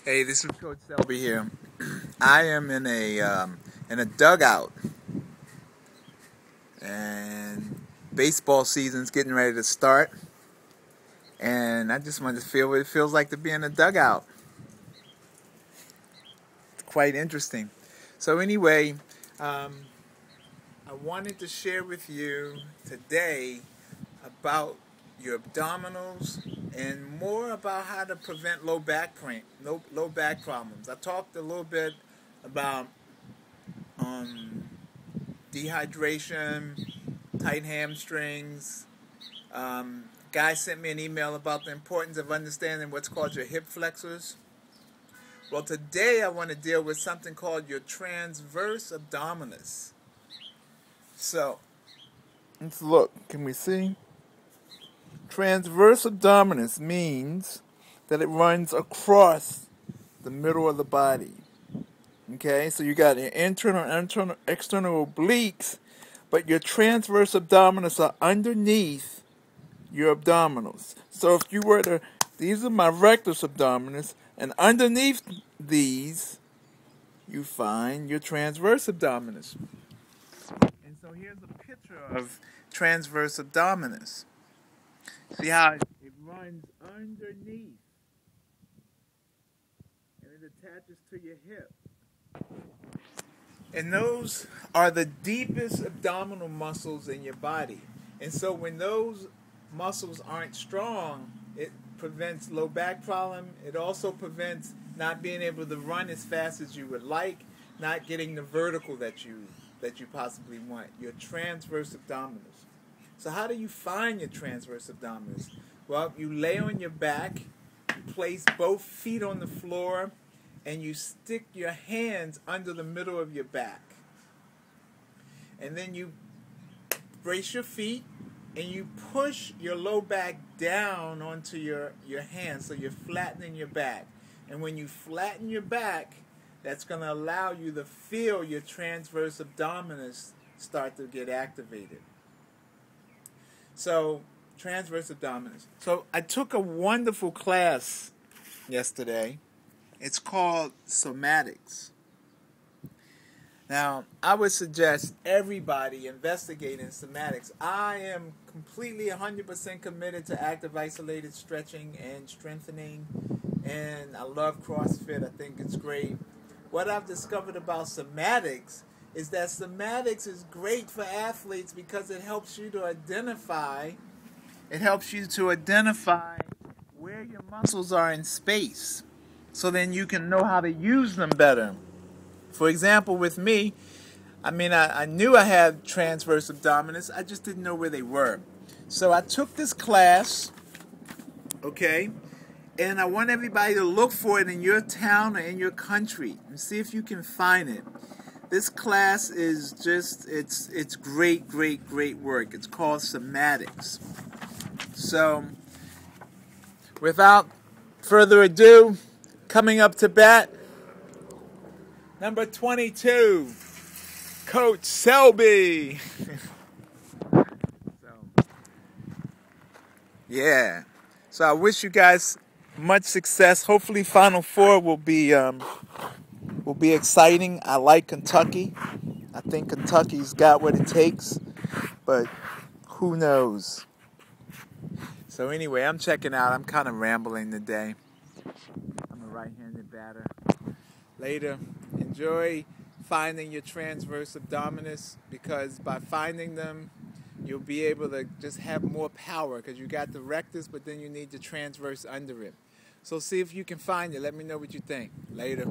Hey, this is Coach Selby here. I am in a dugout, and baseball season's getting ready to start. And I just wanted to feel what it feels like to be in a dugout. It's quite interesting. So anyway, I wanted to share with you today about your abdominals and more about how to prevent low back problems. I talked a little bit about um, dehydration, tight hamstrings. Guy sent me an email about the importance of understanding what's called your hip flexors. Well, today I want to deal with something called your transverse abdominis. So, let's look. Can we see? Transverse abdominis means that it runs across the middle of the body. Okay, so you got your internal, external obliques, but your transverse abdominis are underneath your abdominals. So if you were to, these are my rectus abdominis, and underneath these, you find your transverse abdominis. And so here's a picture of transverse abdominis. See how it runs underneath, and it attaches to your hip. And those are the deepest abdominal muscles in your body. And so when those muscles aren't strong, it prevents low back problem. It also prevents not being able to run as fast as you would like, not getting the vertical that you possibly want. Your transverse abdominals. So how do you find your transverse abdominals? Well, you lay on your back, you place both feet on the floor, and you stick your hands under the middle of your back. And then you brace your feet and you push your low back down onto your hands, so you're flattening your back. And when you flatten your back, that's going to allow you to feel your transverse abdominis start to get activated. So, transverse abdominis. So, I took a wonderful class yesterday. It's called somatics. Now, I would suggest everybody investigate in somatics. I am completely 100% committed to active isolated stretching and strengthening, and I love CrossFit. I think it's great. What I've discovered about somatics is that somatics is great for athletes because it helps you to identify where your muscles are in space, so then you can know how to use them better. For example, with me, I knew I had transverse abdominis, I just didn't know where they were. So I took this class, okay, and I want everybody to look for it in your town or in your country and see if you can find it. This class is just, it's great, great, great work. It's called somatics. So, without further ado, coming up to bat, number 22, Coach Selby. Yeah. So I wish you guys much success. Hopefully Final Four will be exciting. I like Kentucky. I think Kentucky's got what it takes, but who knows? So anyway, I'm checking out. I'm kind of rambling today. I'm a right-handed batter. Later, enjoy finding your transverse abdominis, because by finding them, you'll be able to just have more power, because you got the rectus, but then you need the transverse under it. So see if you can find it. Let me know what you think. Later.